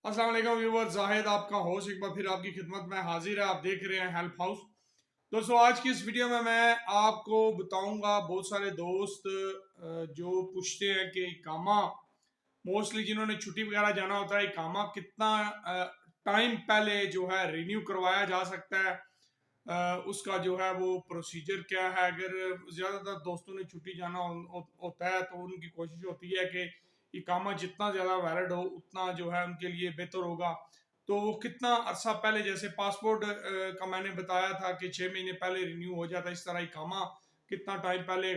अस्सलाम वालेकुम व्यूअर्स, जाहिद आपका होस्ट एक बार फिर आपकी खिदमत में हाजिर है। आप देख रहे हैं हेल्प हाउस। दोस्तों, आज की इस वीडियो में मैं आपको बताऊंगा, बहुत सारे दोस्त जो पूछते हैं कि इकामा, मोस्टली जिन्होंने छुट्टी वगैरह जाना होता है, इकामा कितना टाइम पहले जो है रिन्यू करवाया जा सकता है। उसका जो है वो प्रोसीजर क्या है। अगर ज़्यादातर दोस्तों ने छुट्टी जाना होता है तो उनकी कोशिश होती है कि इकामा जितना ज़्यादा वैलिड हो उतना जो है उनके लिए बेहतर होगा। तो वो कितना अरसा पहले, जैसे पासपोर्ट का मैंने बताया था कि 6 महीने पहले रिन्यू हो जाता है, इस तरह इकामा कितना टाइम पहले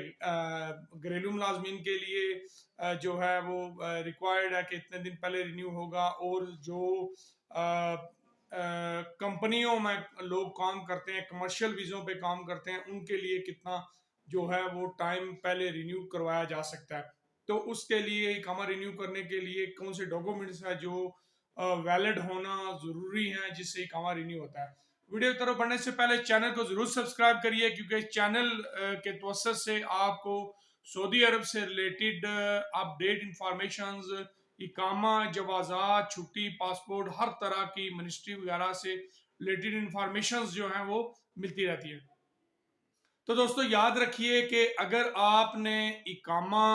घरेलू मुलाजमीन के लिए जो है वो रिक्वायर्ड है कि इतने दिन पहले रिन्यू होगा। और जो कंपनियों में लोग काम करते हैं, कमर्शियल वीज़ों पे काम करते हैं, उनके लिए कितना जो है वो टाइम पहले रिन्यू करवाया जा सकता है। तो उसके लिए इकामा रिन्यू करने के लिए कौन से डॉक्यूमेंट्स है जो वैलिड होना ज़रूरी है, जिससे इकामा रिन्यू होता है। वीडियो की तरफ बढ़ने से पहले चैनल को ज़रूर सब्सक्राइब करिए, क्योंकि इस चैनल के तवज्जुह से आपको सऊदी अरब से रिलेटेड अपडेट इंफॉर्मेशंस, इकामा, जवाज़ात, छुट्टी, पासपोर्ट, हर तरह की मिनिस्ट्री वगैरह से रिलेटेड इंफॉर्मेशंस जो हैं वो मिलती रहती है। तो दोस्तों, याद रखिए कि अगर आपने इकामा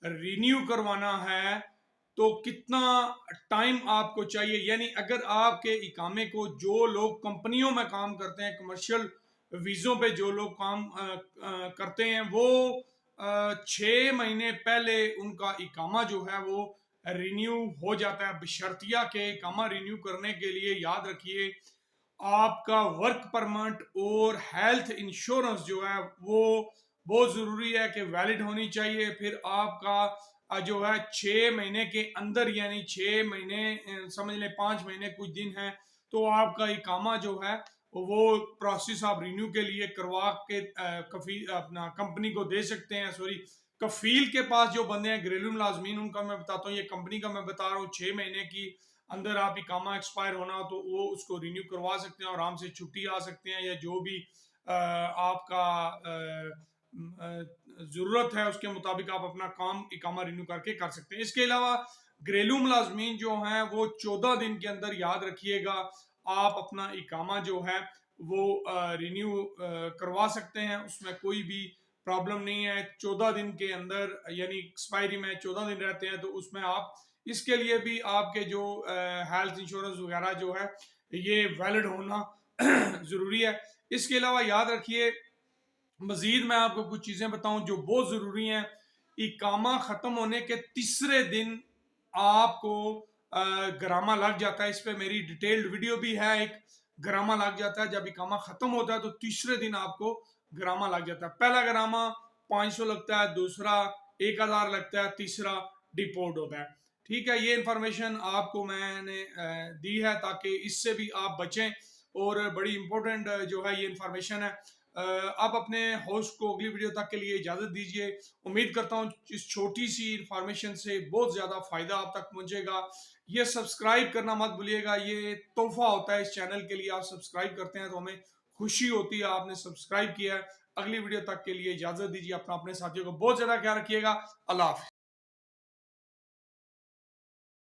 रिन्यू करवाना है तो कितना टाइम आपको चाहिए। यानी अगर आपके इकामे को जो लोग कंपनियों में काम करते हैं, कमर्शियल वीज़ों पे जो लोग काम करते हैं, वो 6 महीने पहले उनका इकामा जो है वो रिन्यू हो जाता है। बशर्तिया के इकामा रिन्यू करने के लिए याद रखिए, आपका वर्क परमिट और हेल्थ इंश्योरेंस जो है वो बहुत ज़रूरी है कि वैलिड होनी चाहिए। फिर आपका जो है 6 महीने के अंदर, यानी 6 महीने समझ लें 5 महीने कुछ दिन हैं, तो आपका इकामा जो है वो प्रोसेस आप रिन्यू के लिए करवा के कफी अपना कंपनी को दे सकते हैं। सॉरी, कफील के पास जो बंदे हैं घरेलू मुलाजमीन, उनका मैं बताता हूँ, ये कंपनी का मैं बता रहा हूँ। 6 महीने की अंदर आप इकामा एक्सपायर होना हो तो वो उसको रिन्यू करवा सकते हैं, आराम से छुट्टी आ सकते हैं, या जो भी आपका ज़रूरत है उसके मुताबिक आप अपना काम इकामा रिन्यू करके कर सकते हैं। इसके अलावा घरेलू मुलाजमीन जो हैं वो 14 दिन के अंदर, याद रखिएगा, आप अपना इकामा जो है वो रिन्यू करवा सकते हैं। उसमें कोई भी प्रॉब्लम नहीं है। 14 दिन के अंदर, यानी एक्सपायरी में 14 दिन रहते हैं, तो उसमें आप इसके लिए भी आपके जो हेल्थ इंश्योरेंस वगैरह जो है ये वैलिड होना ज़रूरी है। इसके अलावा याद रखिए, मजीद मैं आपको कुछ चीज़ें बताऊं जो बहुत ज़रूरी हैं। इकामा ख़त्म होने के तीसरे दिन आपको ग्रामा लग जाता है। इस पे मेरी डिटेल्ड वीडियो भी है। एक ग्रामा लग जाता है जब इकामा ख़त्म होता है, तो तीसरे दिन आपको ग्रामा लग जाता है। पहला ग्रामा 500 लगता है, दूसरा 1000 लगता है, तीसरा डिपोर्ट होता है। ठीक है, ये इंफॉर्मेशन आपको मैंने दी है ताकि इससे भी आप बचें। और बड़ी इंपॉर्टेंट जो है ये इंफॉर्मेशन है। आप अपने होस्ट को अगली वीडियो तक के लिए इजाज़त दीजिए। उम्मीद करता हूँ इस छोटी सी इंफॉर्मेशन से बहुत ज़्यादा फ़ायदा आप तक पहुँचेगा। ये सब्सक्राइब करना मत भूलिएगा, ये तोहफा होता है इस चैनल के लिए। आप सब्सक्राइब करते हैं तो हमें खुशी होती है, आपने सब्सक्राइब किया है। अगली वीडियो तक के लिए इजाज़त दीजिए। अपना अपने साथियों को बहुत ज़्यादा ख्याल रखिएगा। अल्लाह हाफ़िज़।